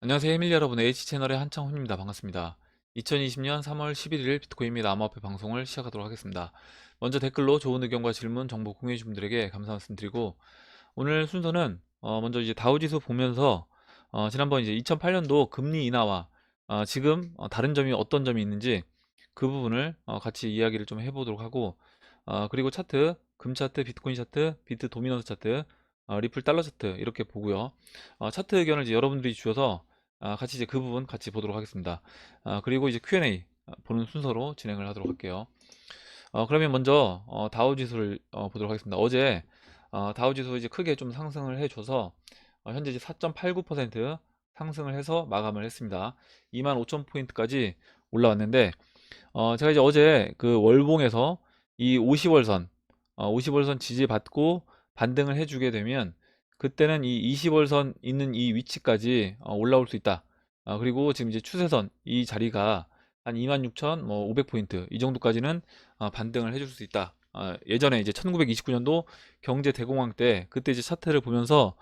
안녕하세요 해밀 여러분, H채널의 한창훈입니다. 반갑습니다. 2020년 3월 11일 비트코인 및 암호화폐 방송을 시작하도록 하겠습니다. 먼저 댓글로 좋은 의견과 질문, 정보 공유해주신 분들에게 감사 말씀드리고, 오늘 순서는 먼저 이제 다우지수 보면서 지난번 이제 2008년도 금리 인하와 지금 다른 점이 어떤 점이 있는지 그 부분을 같이 이야기를 좀 해보도록 하고, 그리고 차트, 금 차트, 비트코인 차트, 비트 도미넌스 차트, 리플 달러 차트 이렇게 보고요. 차트 의견을 이제 여러분들이 주셔서 같이 이제 그 부분 같이 보도록 하겠습니다. 그리고 이제 Q&A 보는 순서로 진행을 하도록 할게요. 그러면 먼저 다우 지수를 보도록 하겠습니다. 어제 다우 지수 이제 크게 좀 상승을 해줘서 현재 이제 4.89% 상승을 해서 마감을 했습니다. 25,000포인트까지 올라왔는데, 제가 이제 어제 그 월봉에서 이 50월선, 50월선 지지받고 반등을 해주게 되면 그때는 이 20월선 있는 이 위치까지 올라올 수 있다. 그리고 지금 이제 추세선 이 자리가 한 26,500포인트 이 정도까지는 반등을 해줄 수 있다. 예전에 이제 1929년도 경제 대공황 때 그때 이제 차트를 보면서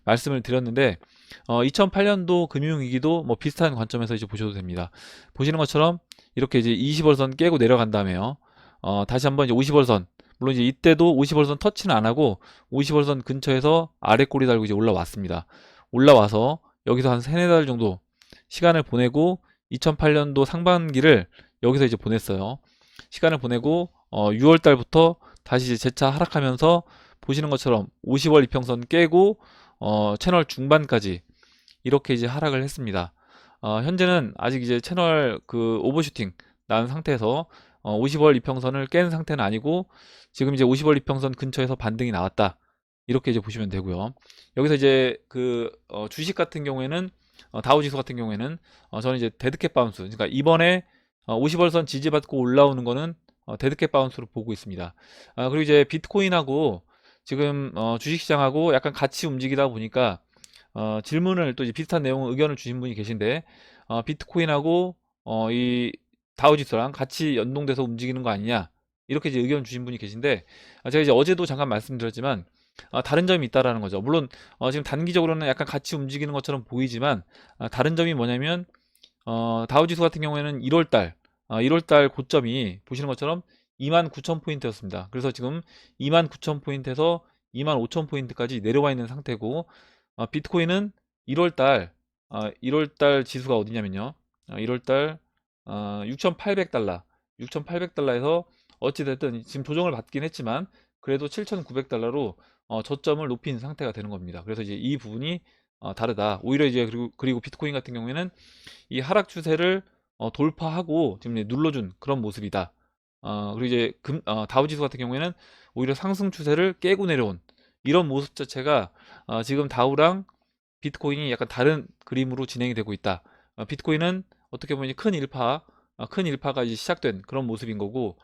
말씀을 드렸는데, 2008년도 금융위기도 뭐 비슷한 관점에서 이제 보셔도 됩니다. 보시는 것처럼 이렇게 이제 20월선 깨고 내려간 다음에요. 다시 한번 이제 50월선, 물론 이제 이때도 50월선 터치는 안 하고 50월선 근처에서 아래 꼬리 달고 이제 올라왔습니다. 올라와서 여기서 한 세네 달 정도 시간을 보내고 2008년도 상반기를 여기서 이제 보냈어요. 시간을 보내고 6월 달부터 다시 이제 재차 하락하면서 보시는 것처럼 50월 이평선 깨고 채널 중반까지 이렇게 이제 하락을 했습니다. 현재는 아직 이제 채널 그 오버슈팅 난 상태에서 50월 이평선을 깬 상태는 아니고 지금 이제 50월 이평선 근처에서 반등이 나왔다. 이렇게 이제 보시면 되고요. 여기서 이제 그 주식 같은 경우에는 다우지수 같은 경우에는 저는 이제 데드캣 바운스, 그러니까 이번에 50월선 지지받고 올라오는 거는 데드캣 바운스로 보고 있습니다. 그리고 이제 비트코인하고 지금 주식시장하고 약간 같이 움직이다 보니까 질문을 또 이제 비슷한 내용 의견을 주신 분이 계신데, 비트코인하고 이 다우지수랑 같이 연동돼서 움직이는 거 아니냐, 이렇게 이제 의견 주신 분이 계신데, 제가 이제 어제도 잠깐 말씀드렸지만 다른 점이 있다라는 거죠. 물론 지금 단기적으로는 약간 같이 움직이는 것처럼 보이지만 다른 점이 뭐냐면, 다우지수 같은 경우에는 1월달 고점이 보시는 것처럼 29,000포인트였습니다. 그래서 지금 29,000포인트에서 25,000포인트까지 내려와 있는 상태고, 비트코인은 1월달 지수가 어디냐면요. 1월달 6,800달러, 6,800달러에서 어찌됐든 지금 조정을 받긴 했지만 그래도 7,900달러로 저점을 높인 상태가 되는 겁니다. 그래서 이제 이 부분이 다르다. 오히려 이제 그리고 비트코인 같은 경우에는 이 하락 추세를 돌파하고 지금 이제 눌러준 그런 모습이다. 그리고 이제 다우지수 같은 경우에는 오히려 상승 추세를 깨고 내려온 이런 모습 자체가 지금 다우랑 비트코인이 약간 다른 그림으로 진행이 되고 있다. 비트코인은 어떻게 보면 큰 일파가 이제 시작된 그런 모습인 거고,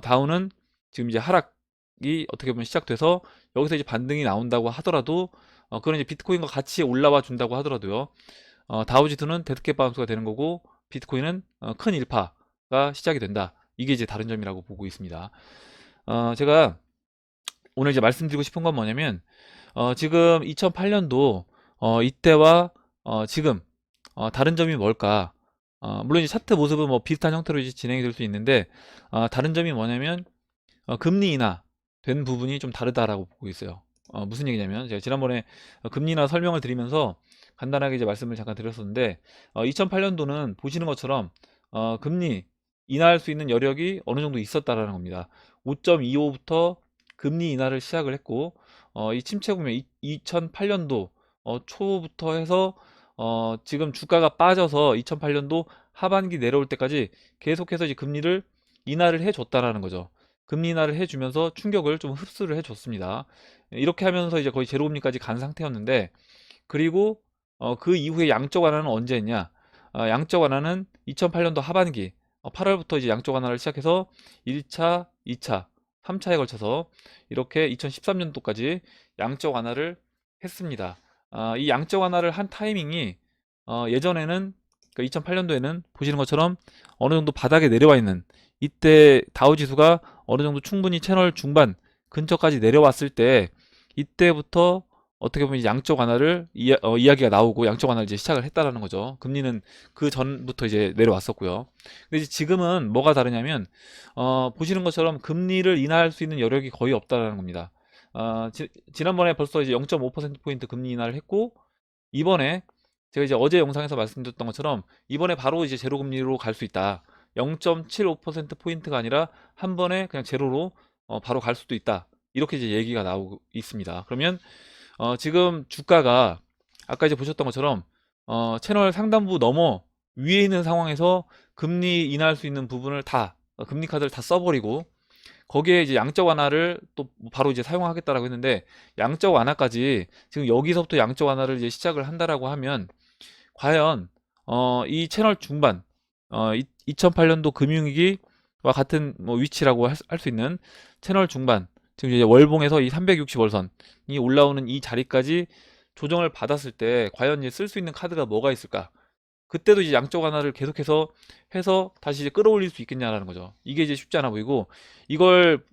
다우는 지금 이제 하락이 어떻게 보면 시작돼서 여기서 이제 반등이 나온다고 하더라도, 그건 이제 비트코인과 같이 올라와 준다고 하더라도요. 다우지수는 데드캣 바운스가 되는 거고 비트코인은 큰 일파가 시작이 된다. 이게 이제 다른 점이라고 보고 있습니다. 제가 오늘 이제 말씀드리고 싶은 건 뭐냐면, 지금 2008년도 이때와 지금 다른 점이 뭘까? 물론 이제 차트 모습은 뭐 비슷한 형태로 이제 진행이 될 수 있는데, 다른 점이 뭐냐면 금리 인하 된 부분이 좀 다르다라고 보고 있어요. 무슨 얘기냐면 제가 지난번에 금리 인하 설명을 드리면서 간단하게 이제 말씀을 잠깐 드렸었는데, 2008년도는 보시는 것처럼 금리 인하할 수 있는 여력이 어느 정도 있었다라는 겁니다. 5.25부터 금리 인하를 시작을 했고, 이 침체 국면 2008년도 초부터 해서 지금 주가가 빠져서 2008년도 하반기 내려올 때까지 계속해서 이제 금리를 인하를 해줬다라는 거죠. 금리 인하를 해주면서 충격을 좀 흡수를 해줬습니다. 이렇게 하면서 이제 거의 제로금리까지 간 상태였는데, 그리고 그 이후에 양적 완화는 언제 했냐? 양적 완화는 2008년도 하반기 8월부터 이제 양적 완화를 시작해서 1차, 2차, 3차에 걸쳐서 이렇게 2013년도까지 양적 완화를 했습니다. 이 양적 완화를 한 타이밍이 예전에는, 그 2008년도에는 보시는 것처럼 어느 정도 바닥에 내려와 있는, 이때 다우 지수가 어느 정도 충분히 채널 중반 근처까지 내려왔을 때, 이때부터 어떻게 보면 양적 완화를 이야기가 나오고 양적 완화를 이제 시작을 했다라는 거죠. 금리는 그 전부터 이제 내려왔었고요. 근데 이제 지금은 뭐가 다르냐면 보시는 것처럼 금리를 인하할 수 있는 여력이 거의 없다라는 겁니다. 지난번에 벌써 이제 0.5%포인트 금리 인하를 했고, 이번에 제가 이제 어제 영상에서 말씀드렸던 것처럼 이번에 바로 이제 제로 금리로 갈 수 있다. 0.75%포인트가 아니라 한 번에 그냥 제로로 바로 갈 수도 있다. 이렇게 이제 얘기가 나오고 있습니다. 그러면 지금 주가가 아까 이제 보셨던 것처럼 채널 상단부 넘어 위에 있는 상황에서 금리 인하할 수 있는 부분을 다 금리 카드를 다 써버리고, 거기에 이제 양적 완화를 또 바로 이제 사용하겠다라고 했는데, 양적 완화까지 지금 여기서부터 양적 완화를 이제 시작을 한다라고 하면 과연 이 채널 중반 2008년도 금융위기와 같은 뭐 위치라고 할 수 있는 채널 중반, 지금 이제 월봉에서 이 360월선이 올라오는 이 자리까지 조정을 받았을 때 과연 이제 쓸 수 있는 카드가 뭐가 있을까? 그때도 이제 양적 완화를 계속해서 해서 다시 이제 끌어올릴 수 있겠냐라는 거죠. 이게 이제 쉽지 않아 보이고, 이걸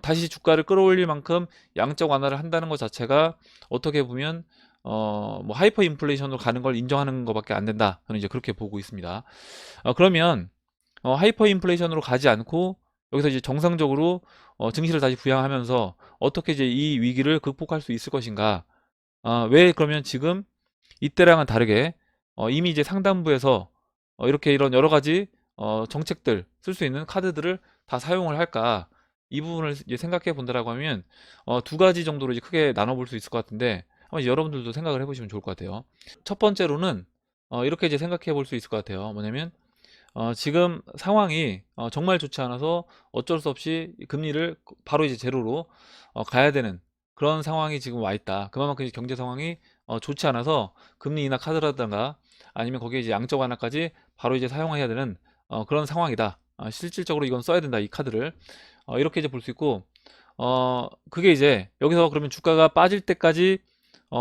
다시 주가를 끌어올릴 만큼 양적 완화를 한다는 것 자체가 어떻게 보면 뭐 하이퍼 인플레이션으로 가는 걸 인정하는 것밖에 안 된다. 저는 이제 그렇게 보고 있습니다. 그러면 하이퍼 인플레이션으로 가지 않고 여기서 이제 정상적으로 증시를 다시 부양하면서 어떻게 이제 이 위기를 극복할 수 있을 것인가? 왜 그러면 지금 이때랑은 다르게 이미 이제 상단부에서 이렇게 이런 여러 가지 정책들 쓸 수 있는 카드들을 다 사용을 할까? 이 부분을 이제 생각해 본다라고 하면 두 가지 정도로 이제 크게 나눠볼 수 있을 것 같은데, 한번 이제 여러분들도 생각을 해보시면 좋을 것 같아요. 첫 번째로는 이렇게 이제 생각해 볼 수 있을 것 같아요. 뭐냐면 지금 상황이 정말 좋지 않아서 어쩔 수 없이 금리를 바로 이제 제로로 가야 되는 그런 상황이 지금 와 있다. 그만큼 이제 경제 상황이 좋지 않아서 금리 인하 카드라든가 아니면 거기에 이제 양적 완화까지 바로 이제 사용해야 되는 그런 상황이다. 실질적으로 이건 써야 된다, 이 카드를. 이렇게 이제 볼 수 있고, 그게 이제 여기서 그러면 주가가 빠질 때까지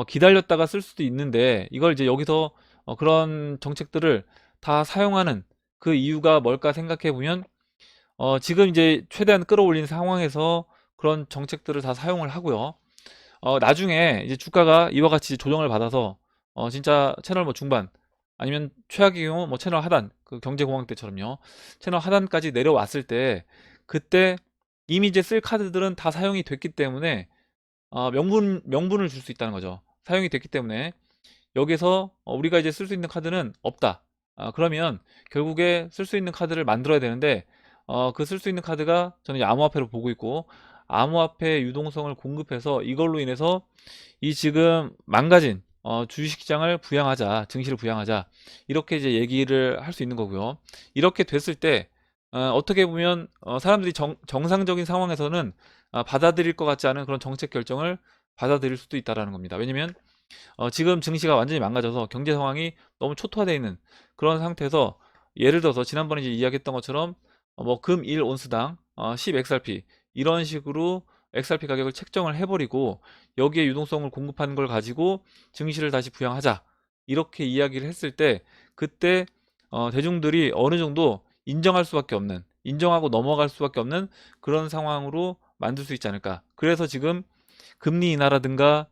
기다렸다가 쓸 수도 있는데, 이걸 이제 여기서 그런 정책들을 다 사용하는 그 이유가 뭘까 생각해 보면, 지금 이제 최대한 끌어올린 상황에서 그런 정책들을 다 사용을 하고요. 나중에 이제 주가가 이와 같이 조정을 받아서 진짜 채널 뭐 중반 아니면 최악의 경우 뭐 채널 하단, 그 경제공황 때처럼요, 채널 하단까지 내려왔을 때, 그때 이미 이제 쓸 카드들은 다 사용이 됐기 때문에 명분을 줄 수 있다는 거죠. 사용이 됐기 때문에 여기서 우리가 이제 쓸 수 있는 카드는 없다. 그러면 결국에 쓸 수 있는 카드를 만들어야 되는데, 그 쓸 수 있는 카드가 저는 이제 암호화폐로 보고 있고, 암호화폐 유동성을 공급해서 이걸로 인해서 이 지금 망가진 주식시장을 부양하자, 증시를 부양하자, 이렇게 이제 얘기를 할 수 있는 거고요. 이렇게 됐을 때 어떻게 보면 사람들이 정상적인 상황에서는 받아들일 것 같지 않은 그런 정책 결정을 받아들일 수도 있다라는 겁니다. 왜냐면 지금 증시가 완전히 망가져서 경제 상황이 너무 초토화되어 있는 그런 상태에서, 예를 들어서 지난번에 이제 이야기했던 것처럼 뭐 금 1 온스당 10 XRP 이런 식으로 XRP 가격을 책정을 해버리고 여기에 유동성을 공급하는 걸 가지고 증시를 다시 부양하자, 이렇게 이야기를 했을 때, 그때 대중들이 어느 정도 인정할 수밖에 없는, 인정하고 넘어갈 수밖에 없는 그런 상황으로 만들 수 있지 않을까. 그래서 지금 금리 인하라든가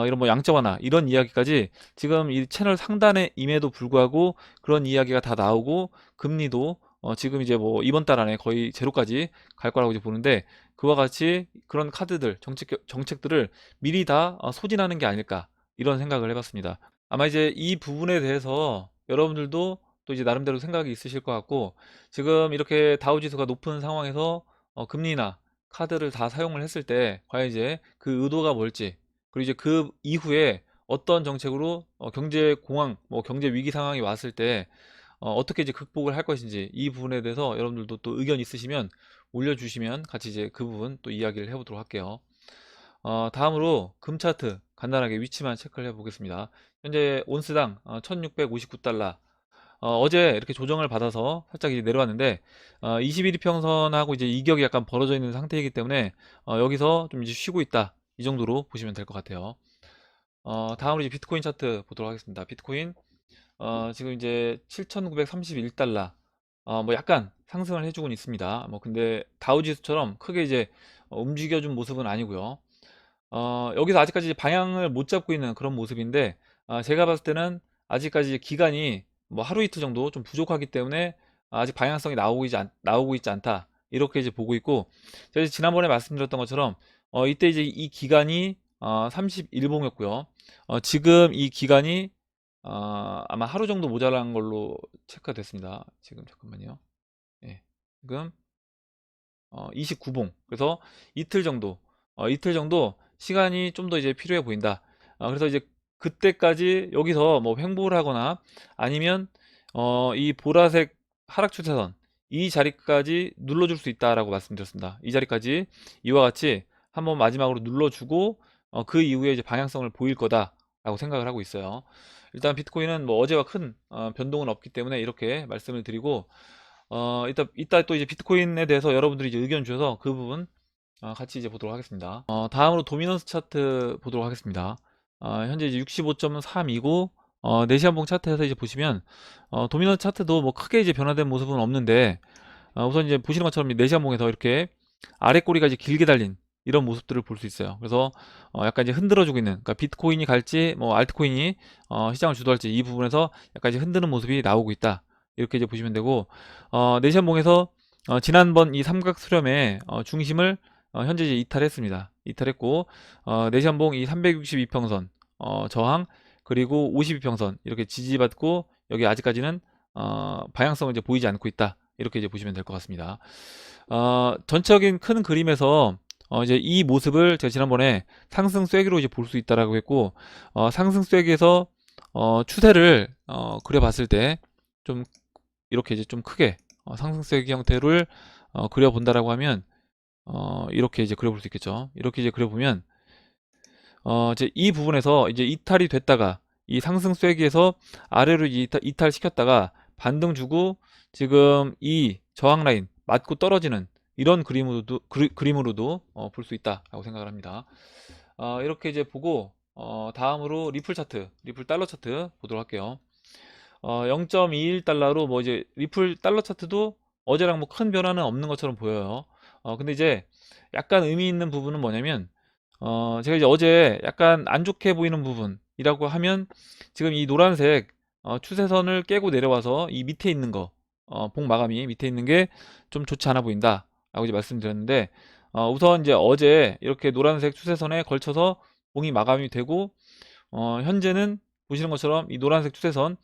이런 뭐 양적 완화 이런 이야기까지 지금 이 채널 상단에 임에도 불구하고 그런 이야기가 다 나오고, 금리도 지금 이제 뭐 이번 달 안에 거의 제로까지 갈 거라고 이제 보는데, 그와 같이 그런 카드들 정책들을 미리 다 소진하는 게 아닐까, 이런 생각을 해봤습니다. 아마 이제 이 부분에 대해서 여러분들도 또 이제 나름대로 생각이 있으실 것 같고, 지금 이렇게 다우지수가 높은 상황에서 금리 나 카드를 다 사용을 했을 때 과연 이제 그 의도가 뭘지, 그리고 이제 그 이후에 어떤 정책으로 경제 공황, 뭐 경제 위기 상황이 왔을 때 떻게 이제 극복을 할 것인지, 이 부분에 대해서 여러분들도 또 의견 있으시면 올려주시면 같이 이제 그 부분 또 이야기를 해보도록 할게요. 다음으로 금 차트 간단하게 위치만 체크를 해보겠습니다. 현재 온스당 1659달러, 어제 이렇게 조정을 받아서 살짝 이제 내려왔는데 21일 평선하고 이제 이격이 약간 벌어져 있는 상태이기 때문에 여기서 좀 이제 쉬고 있다, 이 정도로 보시면 될 것 같아요. 다음으로 이제 비트코인 차트 보도록 하겠습니다. 비트코인 지금 이제 7,931달러, 뭐 약간 상승을 해주고는 있습니다. 뭐 근데 다우지수처럼 크게 이제 움직여준 모습은 아니고요. 여기서 아직까지 방향을 못 잡고 있는 그런 모습인데, 제가 봤을 때는 아직까지 기간이 뭐 하루 이틀 정도 좀 부족하기 때문에 아직 방향성이 나오고 있지 않다. 이렇게 이제 보고 있고, 제가 이제 지난번에 말씀드렸던 것처럼 이때 이제 이 기간이 31봉이었고요. 지금 이 기간이 아마 하루 정도 모자란 걸로 체크가 됐습니다. 지금 잠깐만요. 예. 지금 29봉. 그래서 이틀 정도, 이틀 정도 시간이 좀 더 이제 필요해 보인다. 그래서 이제 그때까지 여기서 뭐 횡보를 하거나 아니면 이 보라색 하락 추세선 이 자리까지 눌러줄 수 있다라고 말씀드렸습니다. 이 자리까지 이와 같이 한번 마지막으로 눌러주고 그 이후에 이제 방향성을 보일 거다라고 생각을 하고 있어요. 일단 비트코인은 뭐 어제와 큰 변동은 없기 때문에 이렇게 말씀을 드리고, 이따 또 이제 비트코인에 대해서 여러분들이 이제 의견 주셔서 그 부분 같이 이제 보도록 하겠습니다. 다음으로 도미넌스 차트 보도록 하겠습니다. 현재 이제 65.3이고 4시간 봉 차트에서 이제 보시면 도미넌스 차트도 뭐 크게 이제 변화된 모습은 없는데, 우선 이제 보시는 것처럼 4시간 봉에서 이렇게 아래 꼬리가 이제 길게 달린 이런 모습들을 볼 수 있어요. 그래서 약간 이제 흔들어주고 있는, 그러니까 비트코인이 갈지 뭐 알트코인이 시장을 주도할지 이 부분에서 약간 이제 흔드는 모습이 나오고 있다. 이렇게 이제 보시면 되고, 4시간 봉에서 지난번 이 삼각 수렴의 중심을 현재 이제 이탈했습니다. 이탈했고 4시간 봉 이 362평선 저항, 그리고 52평선 이렇게 지지받고 여기 아직까지는 방향성을 이제 보이지 않고 있다. 이렇게 이제 보시면 될 것 같습니다. 전체적인 큰 그림에서 이제 이 모습을 제가 지난번에 상승 쐐기로 이제 볼 수 있다라고 했고, 상승 쐐기에서 추세를 그려봤을 때 좀 이렇게 이제 좀 크게 상승 쐐기 형태를 그려본다라고 하면 이렇게 이제 그려볼 수 있겠죠. 이렇게 이제 그려보면 이제 이 부분에서 이제 이탈이 됐다가 이 상승 쐐기에서 아래로 이탈시켰다가 반등 주고 지금 이 저항 라인 맞고 떨어지는 이런 그림으로도 볼 수 있다라고 생각을 합니다. 이렇게 이제 보고 다음으로 리플 차트, 리플 달러 차트 보도록 할게요. 0.21달러로 뭐 이제 리플 달러 차트도 어제랑 뭐 큰 변화는 없는 것처럼 보여요. 근데 이제 약간 의미 있는 부분은 뭐냐면 제가 이제 어제 약간 안 좋게 보이는 부분이라고 하면 지금 이 노란색 추세선을 깨고 내려와서 이 밑에 있는 거, 봉 마감이 밑에 있는 게 좀 좋지 않아 보인다 라고 이제 말씀드렸는데, 우선 이제 어제 이렇게 노란색 추세선에 걸쳐서 봉이 마감이 되고 현재는 보시는 것처럼 이 노란색 추세선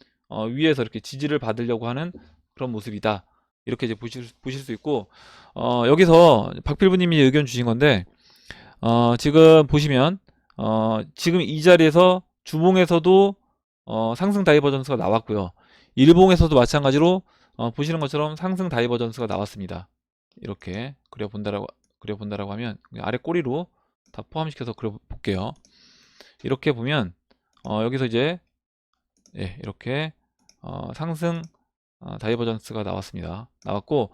위에서 이렇게 지지를 받으려고 하는 그런 모습이다. 이렇게 이제 보실 수 있고, 여기서 박필부님이 의견 주신 건데, 지금 보시면 지금 이 자리에서 주봉에서도 상승 다이버전스가 나왔고요. 일봉에서도 마찬가지로 보시는 것처럼 상승 다이버전스가 나왔습니다. 이렇게 그려본다라고 하면 아래 꼬리로 다 포함시켜서 그려볼게요. 이렇게 보면 여기서 이제 이렇게 상승 다이버전스가 나왔고,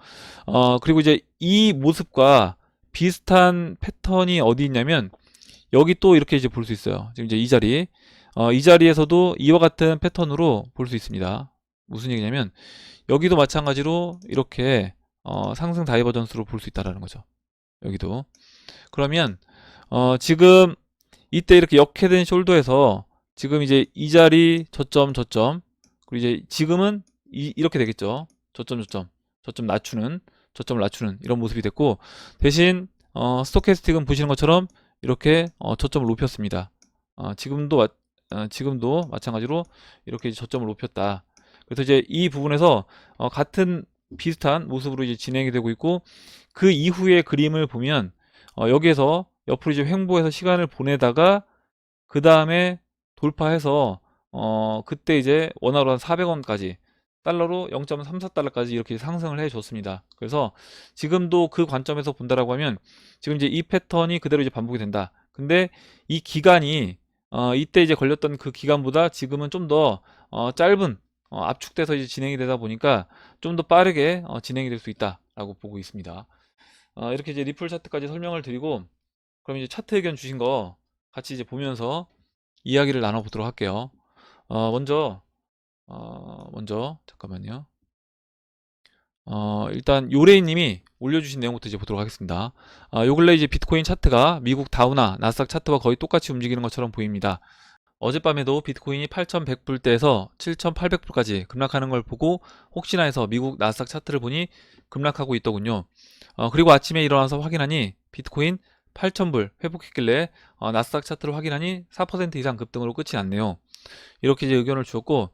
그리고 이제 이 모습과 비슷한 패턴이 어디 있냐면 여기 또 이렇게 이제 볼 수 있어요. 지금 이제 이 자리에서도 이와 같은 패턴으로 볼 수 있습니다. 무슨 얘기냐면 여기도 마찬가지로 이렇게 상승 다이버전스로 볼 수 있다라는 거죠. 여기도. 그러면 지금 이때 이렇게 역회된 숄더에서 지금 이제 이 자리 저점 그리고 이제 지금은 이렇게 되겠죠. 저점을 낮추는 이런 모습이 됐고, 대신 스토캐스틱은 보시는 것처럼 이렇게 저점을 높였습니다. 지금도 마찬가지로 이렇게 저점을 높였다. 그래서 이제 이 부분에서 같은 비슷한 모습으로 이제 진행이 되고 있고, 그 이후의 그림을 보면 여기에서 옆으로 이제 횡보해서 시간을 보내다가 그 다음에 돌파해서 그때 이제 원화로 한 400원까지 달러로 0.34달러까지 이렇게 상승을 해 줬습니다. 그래서 지금도 그 관점에서 본다라고 하면 지금 이제 이 패턴이 그대로 이제 반복이 된다. 근데 이 기간이 이때 이제 걸렸던 그 기간보다 지금은 좀 더 짧은 압축돼서 이제 진행이 되다 보니까 좀 더 빠르게 진행이 될 수 있다라고 보고 있습니다. 이렇게 이제 리플 차트까지 설명을 드리고, 그럼 이제 차트 의견 주신 거 같이 이제 보면서 이야기를 나눠보도록 할게요. 먼저 잠깐만요. 일단 요레이님이 올려주신 내용부터 이제 보도록 하겠습니다. 요 근래 이제 비트코인 차트가 미국 다우나 나스닥 차트와 거의 똑같이 움직이는 것처럼 보입니다. 어젯밤에도 비트코인이 8,100불대에서 7,800불까지 급락하는 걸 보고 혹시나 해서 미국 나스닥 차트를 보니 급락하고 있더군요. 그리고 아침에 일어나서 확인하니 비트코인 8,000불 회복했길래 나스닥 차트를 확인하니 4% 이상 급등으로 끝이 났네요. 이렇게 이제 의견을 주었고,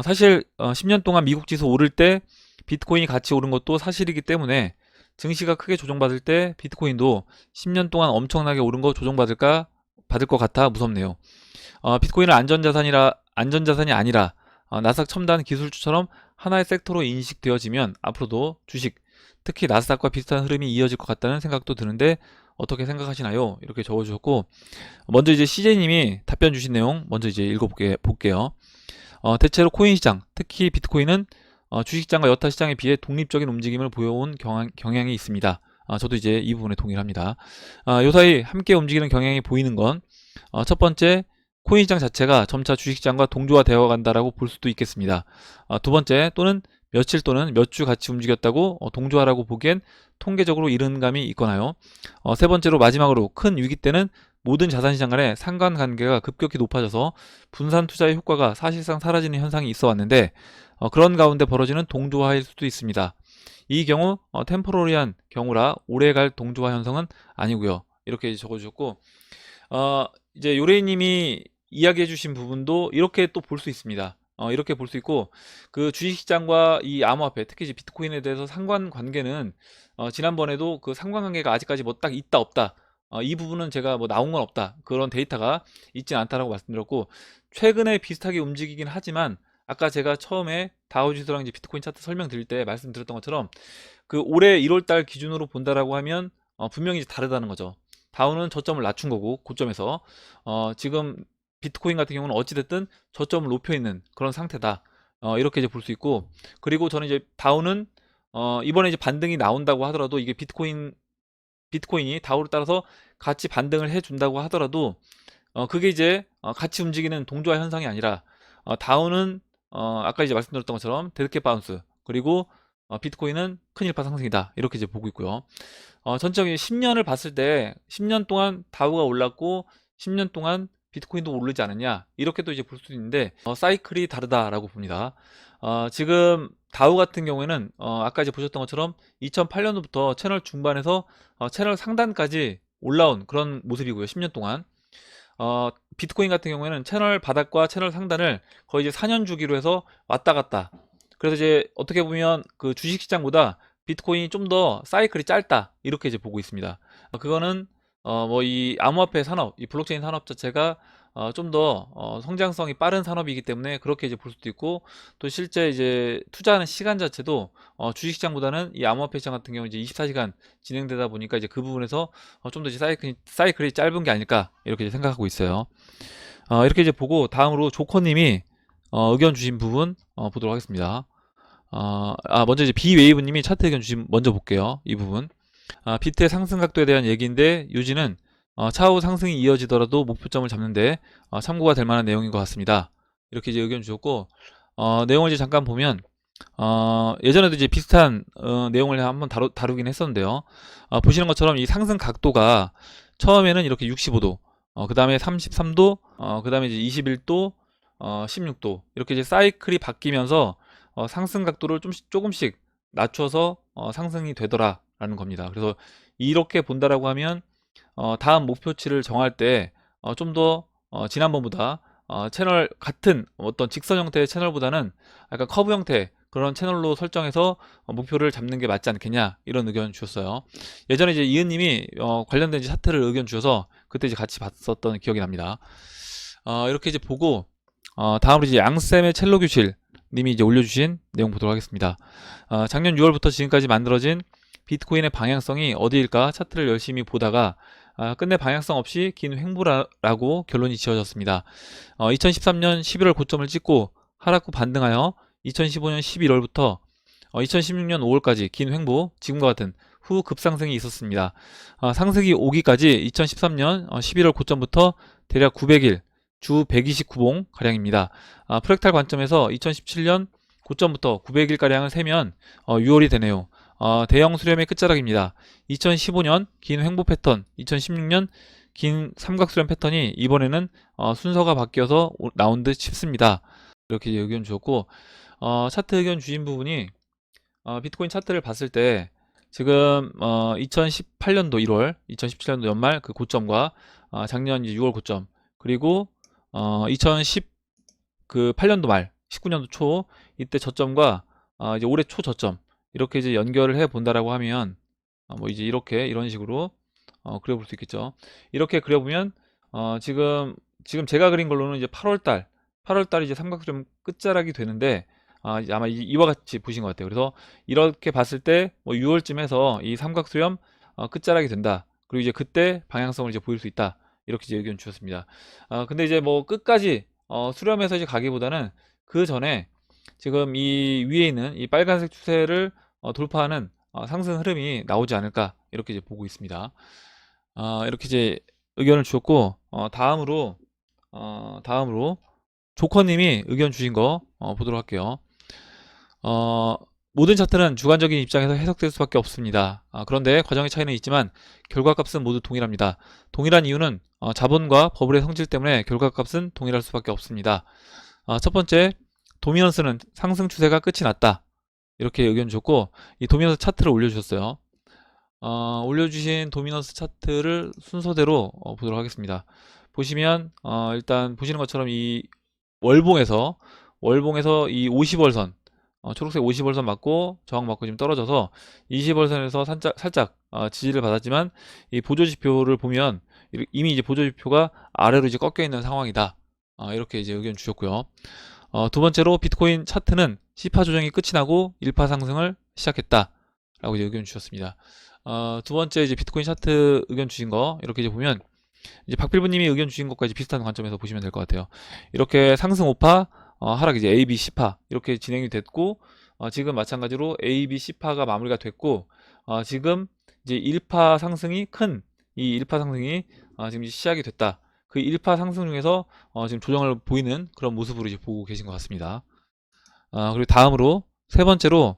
사실 10년 동안 미국 지수 오를 때 비트코인이 같이 오른 것도 사실이기 때문에 증시가 크게 조정받을 때 비트코인도 10년 동안 엄청나게 오른 거 받을 것 같아 무섭네요. 비트코인은 안전자산이 아니라 나스닥 첨단 기술주처럼 하나의 섹터로 인식되어지면 앞으로도 주식, 특히 나스닥과 비슷한 흐름이 이어질 것 같다는 생각도 드는데 어떻게 생각하시나요? 이렇게 적어주셨고, 먼저 이제 CJ님이 답변 주신 내용 먼저 이제 볼게요. 대체로 코인 시장, 특히 비트코인은 주식시장과 여타 시장에 비해 독립적인 움직임을 보여온 경향이 있습니다. 저도 이제 이 부분에 동의를 합니다. 요사이 함께 움직이는 경향이 보이는 건 첫 번째, 코인 시장 자체가 점차 주식시장과 동조화되어 간다라고 볼 수도 있겠습니다. 두 번째, 또는 며칠 또는 몇 주 같이 움직였다고 동조화라고 보기엔 통계적으로 이른 감이 있거나요. 세 번째로 마지막으로 큰 위기 때는 모든 자산시장 간의 상관관계가 급격히 높아져서 분산 투자의 효과가 사실상 사라지는 현상이 있어 왔는데 그런 가운데 벌어지는 동조화일 수도 있습니다. 이 경우 템포러리한 경우라 오래갈 동조화 현상은 아니고요. 이렇게 적어주셨고, 이제 요레이님이 이야기해주신 부분도 이렇게 또 볼 수 있습니다. 이렇게 볼 수 있고, 그 주식시장과 이 암호화폐, 특히 이제 비트코인에 대해서 상관관계는 지난번에도 그 상관관계가 아직까지 뭐 딱 있다 없다, 이 부분은 제가 뭐 나온 건 없다, 그런 데이터가 있진 않다라고 말씀드렸고, 최근에 비슷하게 움직이긴 하지만 아까 제가 처음에 다우지수랑 이제 비트코인 차트 설명드릴 때 말씀드렸던 것처럼 그 올해 1월달 기준으로 본다라고 하면 분명히 이제 다르다는 거죠. 다우는 저점을 낮춘 거고 고점에서 지금 비트코인 같은 경우는 어찌됐든 저점을 높여 있는 그런 상태다. 이렇게 이제 볼 수 있고, 그리고 저는 이제 다우는 이번에 이제 반등이 나온다고 하더라도 이게 비트코인이 다우를 따라서 같이 반등을 해준다고 하더라도 그게 이제 같이 움직이는 동조화 현상이 아니라 다우는 아까 이제 말씀드렸던 것처럼 데드캣 바운스, 그리고 비트코인은 큰 일파 상승이다, 이렇게 이제 보고 있고요. 전체적인 10년을 봤을 때 10년 동안 다우가 올랐고 10년 동안 비트코인도 오르지 않았냐, 이렇게 또 이제 볼 수 있는데 사이클이 다르다라고 봅니다. 지금 다우 같은 경우에는 아까 이제 보셨던 것처럼 2008년도부터 채널 중반에서 채널 상단까지 올라온 그런 모습이고요. 10년 동안 비트코인 같은 경우에는 채널 바닥과 채널 상단을 거의 이제 4년 주기로 해서 왔다 갔다. 그래서 이제 어떻게 보면 그 주식시장보다 비트코인이 좀 더 사이클이 짧다, 이렇게 이제 보고 있습니다. 그거는 뭐 이 암호화폐 산업, 이 블록체인 산업 자체가 좀 더 성장성이 빠른 산업이기 때문에 그렇게 이제 볼 수도 있고, 또 실제 이제 투자하는 시간 자체도 주식시장보다는 이 암호화폐 시장 같은 경우 이제 24시간 진행되다 보니까 이제 그 부분에서 좀 더 이제 사이클이 짧은 게 아닐까, 이렇게 이제 생각하고 있어요. 이렇게 이제 보고 다음으로 조커님이 의견 주신 부분 보도록 하겠습니다. 먼저 이제 비웨이브님이 차트 의견 주신 먼저 볼게요. 이 부분. 비트의 상승 각도에 대한 얘기인데 유지는 차후 상승이 이어지더라도 목표점을 잡는데 참고가 될 만한 내용인 것 같습니다. 이렇게 이제 의견 주셨고, 내용을 이제 잠깐 보면 예전에도 이제 비슷한 내용을 한번 다루긴 했었는데요. 보시는 것처럼 이 상승 각도가 처음에는 이렇게 65도, 그 다음에 33도, 그 다음에 이제 21도, 16도, 이렇게 이제 사이클이 바뀌면서 상승 각도를 조금씩 낮춰서 상승이 되더라라는 겁니다. 그래서 이렇게 본다라고 하면 다음 목표치를 정할 때 좀 더 지난번보다 채널 같은 어떤 직선 형태의 채널보다는 약간 커브 형태 그런 채널로 설정해서 목표를 잡는 게 맞지 않겠냐, 이런 의견 주셨어요. 예전에 이제 이은님이 관련된 차트를 의견 주셔서 그때 이제 같이 봤었던 기억이 납니다. 이렇게 이제 보고 다음으로 이제 양쌤의 첼로 교실 님이 이제 올려주신 내용 보도록 하겠습니다. 작년 6월부터 지금까지 만들어진 비트코인의 방향성이 어디일까 차트를 열심히 보다가 끝내 방향성 없이 긴 횡보라고 결론이 지어졌습니다. 2013년 11월 고점을 찍고 하락 후 반등하여 2015년 11월부터 2016년 5월까지 긴 횡보, 지금과 같은 후 급상승이 있었습니다. 상승이 오기까지 2013년 11월 고점부터 대략 900일, 주 129봉 가량입니다. 프랙탈 관점에서 2017년 고점부터 900일가량을 세면 6월이 되네요. 대형 수렴의 끝자락입니다. 2015년 긴 횡보 패턴, 2016년 긴 삼각수렴 패턴이 이번에는 순서가 바뀌어서 나온 듯 싶습니다. 이렇게 의견 주셨고, 차트 의견 주신 부분이 비트코인 차트를 봤을 때 지금 2018년도 1월, 2017년도 연말 그 고점과 작년 이제 6월 고점, 그리고 2018년도 말, 19년도 초 이때 저점과 이제 올해 초 저점 이렇게 이제 연결을 해 본다라고 하면 뭐 이제 이렇게 이런 식으로 그려볼 수 있겠죠. 이렇게 그려보면 지금 제가 그린 걸로는 이제 8월달 이제 삼각수렴 끝자락이 되는데 이제 아마 이와 같이 보신 것 같아요. 그래서 이렇게 봤을 때 뭐 6월쯤에서 이 삼각수렴 끝자락이 된다. 그리고 이제 그때 방향성을 이제 보일 수 있다. 이렇게 이제 의견 주셨습니다. 근데 이제 뭐 끝까지 수렴해서 이제 가기보다는 그 전에 지금 이 위에 있는 이 빨간색 추세를 돌파하는 상승 흐름이 나오지 않을까 이렇게 이제 보고 있습니다. 이렇게 이제 의견을 주셨고 다음으로 조커님이 의견 주신 거 보도록 할게요. 모든 차트는 주관적인 입장에서 해석될 수밖에 없습니다. 그런데 과정의 차이는 있지만 결과값은 모두 동일합니다. 동일한 이유는 자본과 버블의 성질 때문에 결과값은 동일할 수밖에 없습니다. 첫 번째, 도미넌스는 상승 추세가 끝이 났다. 이렇게 의견 주셨고, 이 도미넌스 차트를 올려주셨어요. 올려주신 도미넌스 차트를 순서대로 보도록 하겠습니다. 보시면 일단 보시는 것처럼 이 월봉에서 이 50월선 초록색 50월선 맞고 저항 맞고 지금 떨어져서 20월선에서 살짝 지지를 받았지만 이 보조지표를 보면 이미 이제 보조지표가 아래로 이제 꺾여 있는 상황이다. 이렇게 이제 의견 주셨고요. 두 번째로 비트코인 차트는 시파 조정이 끝이 나고 1파 상승을 시작했다. 라고 이제 의견 주셨습니다. 두 번째 이제 비트코인 차트 의견 주신 거 이렇게 이제 보면 이제 박필부님이 의견 주신 것까지 비슷한 관점에서 보시면 될 것 같아요. 이렇게 상승 5파, 하락 이제 A, B, C파 이렇게 진행이 됐고 지금 마찬가지로 A, B, C파가 마무리가 됐고 지금 이제 1파 상승이 큰 이 1파 상승이 지금 이제 시작이 됐다. 그 1파 상승 중에서 지금 조정을 보이는 그런 모습으로 이제 보고 계신 것 같습니다. 그리고 다음으로 세 번째로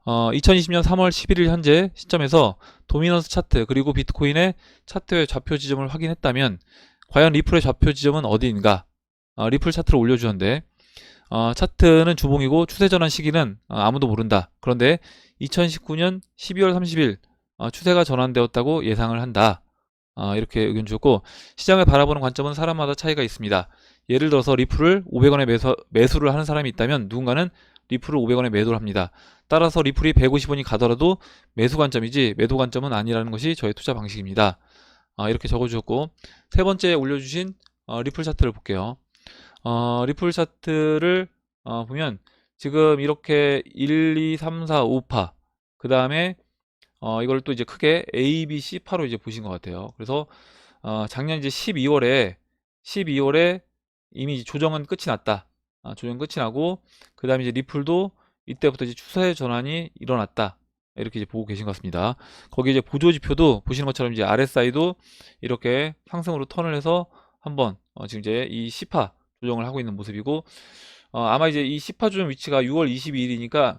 2020년 3월 11일 현재 시점에서 도미넌스 차트 그리고 비트코인의 차트의 좌표 지점을 확인했다면 과연 리플의 좌표 지점은 어디인가? 리플 차트를 올려주셨는데 차트는 주봉이고 추세 전환 시기는 아무도 모른다. 그런데 2019년 12월 30일 추세가 전환되었다고 예상을 한다. 이렇게 의견 주셨고 시장을 바라보는 관점은 사람마다 차이가 있습니다. 예를 들어서 리플을 500원에 매수를 하는 사람이 있다면 누군가는 리플을 500원에 매도를 합니다. 따라서 리플이 150원이 가더라도 매수 관점이지 매도 관점은 아니라는 것이 저의 투자 방식입니다. 이렇게 적어주셨고 세 번째 올려주신 리플 차트를 볼게요. 리플 차트를 보면 지금 이렇게 1, 2, 3, 4, 5파 그 다음에 이걸 또 이제 크게 A, B, C파로 이제 보신 것 같아요. 그래서 작년 이제 12월에 이미 조정은 끝이 났다. 조정 끝이 나고 그 다음에 이제 리플도 이때부터 이제 추세 전환이 일어났다. 이렇게 이제 보고 계신 것 같습니다. 거기 이제 보조지표도 보시는 것처럼 이제 RSI도 이렇게 상승으로 턴을 해서 한번 지금 이제 이 C파 조정을 하고 있는 모습이고 아마 이제 이 C파 조정 위치가 6월 22일이니까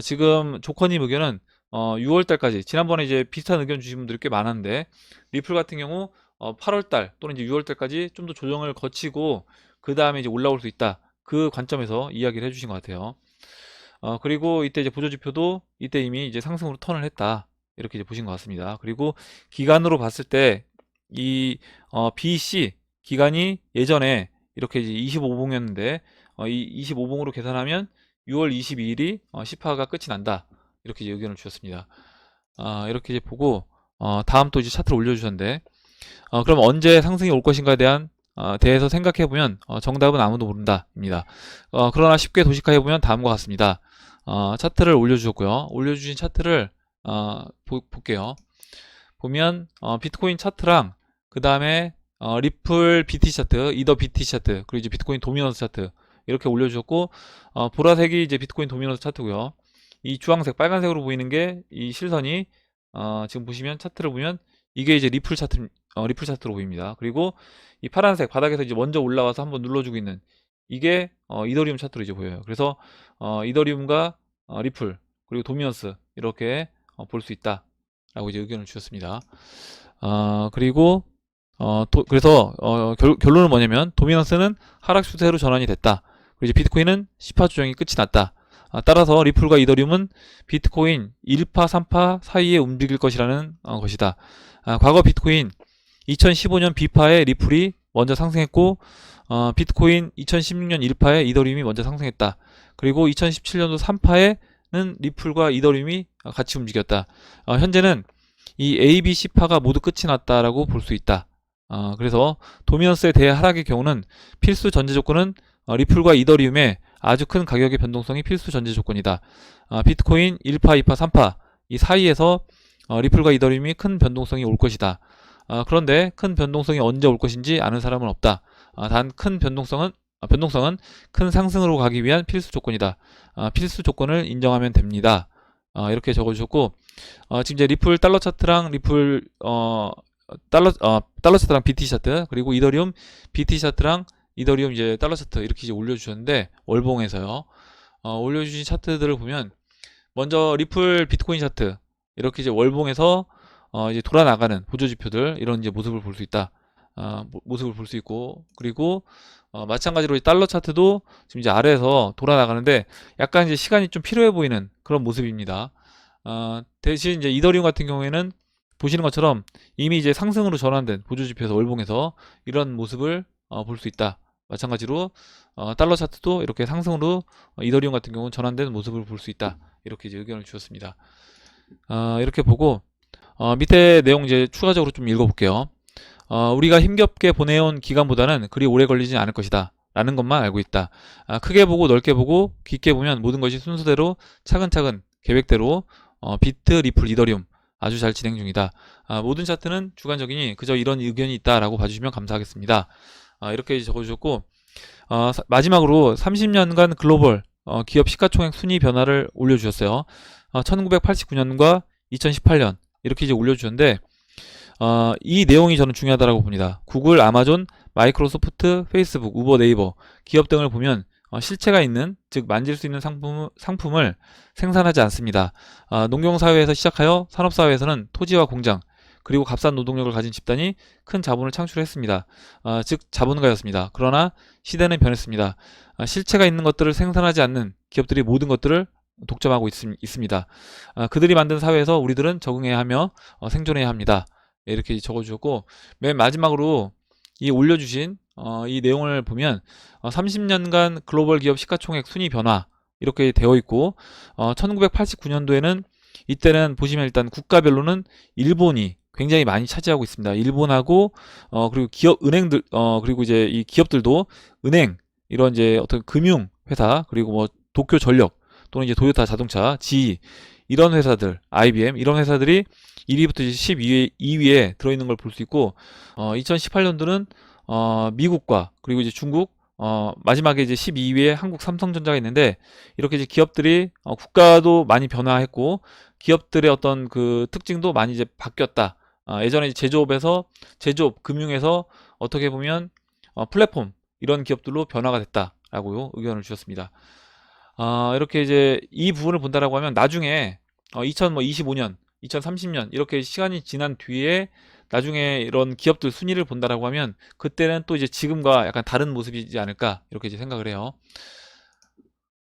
지금 조커님 의견은 6월달까지 지난번에 이제 비슷한 의견 주신 분들이 꽤 많았는데 리플 같은 경우 8월달 또는 이제 6월달까지 좀 더 조정을 거치고 그 다음에 이제 올라올 수 있다. 그 관점에서 이야기를 해주신 것 같아요. 그리고 이때 이제 보조지표도 이때 이미 이제 상승으로 턴을 했다. 이렇게 이제 보신 것 같습니다. 그리고 기간으로 봤을 때 이 BC 기간이 예전에 이렇게 이제 25봉이었는데 이 25봉으로 계산하면 6월 22일이 10화가 끝이 난다. 이렇게 이제 의견을 주셨습니다. 이렇게 이제 보고 다음 또 이제 차트를 올려주셨는데 그럼 언제 상승이 올 것인가에 대해서 생각해보면 정답은 아무도 모른다입니다. 그러나 쉽게 도식화해보면 다음과 같습니다. 차트를 올려주셨고요. 올려주신 차트를 볼게요. 보면 비트코인 차트랑 그 다음에 리플 BT 차트, 이더 BT 차트, 그리고 이제 비트코인 도미넌스 차트 이렇게 올려주셨고 보라색이 이제 비트코인 도미넌스 차트고요. 이 주황색, 빨간색으로 보이는 게 이 실선이 지금 보시면 차트를 보면 이게 이제 리플 차트로 보입니다. 그리고 이 파란색 바닥에서 이제 먼저 올라와서 한번 눌러주고 있는 이게 이더리움 차트로 이제 보여요. 그래서 이더리움과 리플 그리고 도미넌스 이렇게 볼 수 있다라고 이제 의견을 주셨습니다. 그리고 그래서 결론은 뭐냐면 도미넌스는 하락 추세로 전환이 됐다. 그리고 이제 비트코인은 10파 조정이 끝이 났다. 따라서 리플과 이더리움은 비트코인 1파, 3파 사이에 움직일 것이라는 것이다. 과거 비트코인 2015년 B파에 리플이 먼저 상승했고 비트코인 2016년 1파에 이더리움이 먼저 상승했다. 그리고 2017년도 3파에는 리플과 이더리움이 같이 움직였다. 현재는 이 A, B, C파가 모두 끝이 났다라고 볼 수 있다. 그래서 도미넌스에 대해 하락의 경우는 필수 전제 조건은 리플과 이더리움의 아주 큰 가격의 변동성이 필수 전제 조건이다. 비트코인 1파, 2파, 3파 이 사이에서 리플과 이더리움이 큰 변동성이 올 것이다. 그런데 큰 변동성이 언제 올 것인지 아는 사람은 없다. 단 큰 변동성은 큰 상승으로 가기 위한 필수 조건이다. 필수 조건을 인정하면 됩니다. 이렇게 적어주셨고 지금 이제 리플 달러 차트랑 리플 달러 차트랑 BT 차트 그리고 이더리움 BT 차트랑 이더리움 이제 달러 차트 이렇게 이제 올려주셨는데 월봉에서요. 올려주신 차트들을 보면 먼저 리플 비트코인 차트 이렇게 이제 월봉에서 이제 돌아나가는 보조지표들 이런 이제 모습을 볼 수 있다. 모습을 볼 수 있고 그리고 마찬가지로 달러 차트도 지금 이제 아래에서 돌아나가는데 약간 이제 시간이 좀 필요해 보이는 그런 모습입니다. 대신 이제 이더리움 같은 경우에는 보시는 것처럼 이미 이제 상승으로 전환된 보조지표에서 월봉에서 이런 모습을 볼 수 있다. 마찬가지로 달러 차트도 이렇게 상승으로 이더리움 같은 경우는 전환된 모습을 볼 수 있다. 이렇게 이제 의견을 주셨습니다. 이렇게 보고 밑에 내용 이제 추가적으로 좀 읽어볼게요. 우리가 힘겹게 보내온 기간보다는 그리 오래 걸리지 않을 것이다. 라는 것만 알고 있다. 크게 보고 넓게 보고 깊게 보면 모든 것이 순서대로 차근차근 계획대로 비트, 리플, 이더리움 아주 잘 진행 중이다. 모든 차트는 주관적이니 그저 이런 의견이 있다라고 봐주시면 감사하겠습니다. 이렇게 적어주셨고 마지막으로 30년간 글로벌 기업 시가총액 순위 변화를 올려주셨어요. 1989년과 2018년 이렇게 이제 올려주셨는데 이 내용이 저는 중요하다고 봅니다. 구글, 아마존, 마이크로소프트, 페이스북, 우버, 네이버 기업 등을 보면 실체가 있는 즉 만질 수 있는 상품을 생산하지 않습니다. 농경사회에서 시작하여 산업사회에서는 토지와 공장 그리고 값싼 노동력을 가진 집단이 큰 자본을 창출했습니다. 즉 자본가였습니다. 그러나 시대는 변했습니다. 실체가 있는 것들을 생산하지 않는 기업들이 모든 것들을 독점하고 있습니다. 그들이 만든 사회에서 우리들은 적응해야 하며 생존해야 합니다. 이렇게 적어주셨고 맨 마지막으로 이 올려주신 이 내용을 보면 30년간 글로벌 기업 시가총액 순위 변화 이렇게 되어 있고 1989년도에는 이때는 보시면 일단 국가별로는 일본이 굉장히 많이 차지하고 있습니다. 일본하고 그리고 기업 은행들 그리고 이제 이 기업들도 은행 이런 이제 어떤 금융 회사 그리고 뭐 도쿄 전력 또는 이제 도요타 자동차, GE 이런 회사들, IBM 이런 회사들이 1위부터 이제 12위에 들어있는 걸 볼 수 있고 2018년도는 미국과 그리고 이제 중국 마지막에 이제 12위에 한국 삼성전자가 있는데 이렇게 이제 기업들이 국가도 많이 변화했고 기업들의 어떤 그 특징도 많이 이제 바뀌었다. 예전에 이제 제조업, 금융에서 어떻게 보면 플랫폼 이런 기업들로 변화가 됐다라고 의견을 주셨습니다. 이렇게 이제 이 부분을 본다라고 하면 나중에 2025년, 2030년 이렇게 시간이 지난 뒤에 나중에 이런 기업들 순위를 본다라고 하면 그때는 또 이제 지금과 약간 다른 모습이지 않을까 이렇게 이제 생각을 해요.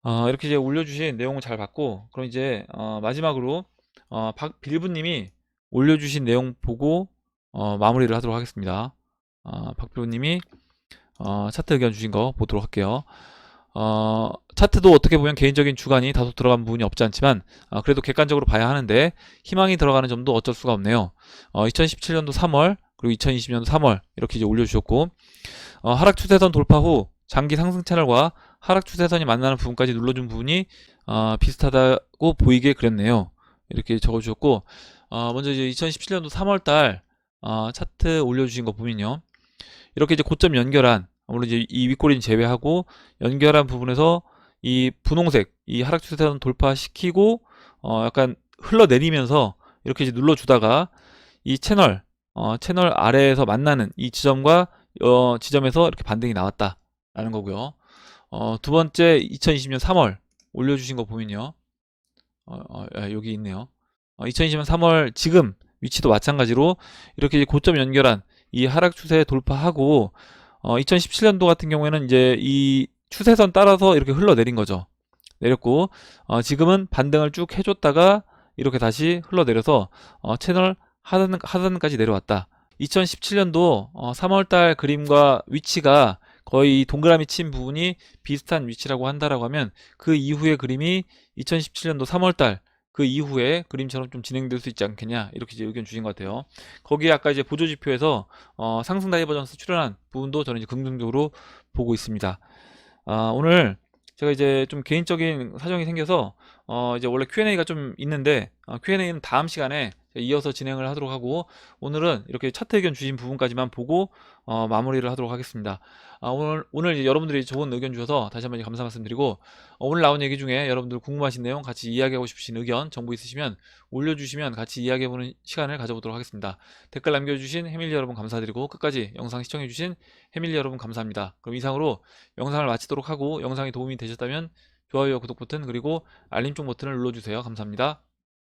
이렇게 이제 올려주신 내용을 잘 봤고 그럼 이제 마지막으로 박빌부님이 올려주신 내용 보고 마무리를 하도록 하겠습니다. 박빌부님이 차트 의견 주신 거 보도록 할게요. 차트도 어떻게 보면 개인적인 주관이 다소 들어간 부분이 없지 않지만 그래도 객관적으로 봐야 하는데 희망이 들어가는 점도 어쩔 수가 없네요. 2017년도 3월 그리고 2020년도 3월 이렇게 이제 올려주셨고 하락 추세선 돌파 후 장기 상승 채널과 하락 추세선이 만나는 부분까지 눌러준 부분이 비슷하다고 보이게 그렸네요. 이렇게 적어주셨고 먼저 이제 2017년도 3월달 차트 올려주신 거 보면요. 이렇게 이제 고점 연결한 물론 이제 이 윗꼬리는 제외하고 연결한 부분에서 이 분홍색 이 하락 추세선 돌파시키고 약간 흘러내리면서 이렇게 이제 눌러주다가 이 채널 아래에서 만나는 이 지점과 지점에서 이렇게 반등이 나왔다라는 거고요. 두 번째 2020년 3월 올려주신 거 보면요. 여기 있네요. 2020년 3월 지금 위치도 마찬가지로 이렇게 이제 고점 연결한 이 하락 추세 돌파하고 2017년도 같은 경우에는 이제 이 추세선 따라서 이렇게 흘러내린 거죠. 내렸고 지금은 반등을 쭉 해줬다가 이렇게 다시 흘러내려서 채널 하단까지 내려왔다. 2017년도 3월달 그림과 위치가 거의 동그라미 친 부분이 비슷한 위치라고 한다라고 하면 그 이후의 그림이 2017년도 3월달 그 이후에 그림처럼 좀 진행될 수 있지 않겠냐 이렇게 이제 의견 주신 것 같아요. 거기에 아까 이제 보조지표에서 상승 다이버전스 출현한 부분도 저는 이제 긍정적으로 보고 있습니다. 오늘 제가 이제 좀 개인적인 사정이 생겨서 이제 원래 Q&A가 좀 있는데 Q&A는 다음 시간에 이어서 진행을 하도록 하고 오늘은 이렇게 차트 의견 주신 부분까지만 보고 마무리를 하도록 하겠습니다. 오늘 이제 여러분들이 좋은 의견 주셔서 다시 한번 감사 말씀드리고 오늘 나온 얘기 중에 여러분들 궁금하신 내용 같이 이야기하고 싶으신 의견 정보 있으시면 올려주시면 같이 이야기해보는 시간을 가져보도록 하겠습니다. 댓글 남겨주신 해밀리 여러분 감사드리고 끝까지 영상 시청해주신 해밀리 여러분 감사합니다. 그럼 이상으로 영상을 마치도록 하고 영상이 도움이 되셨다면 좋아요와 구독 버튼 그리고 알림종 버튼을 눌러주세요. 감사합니다.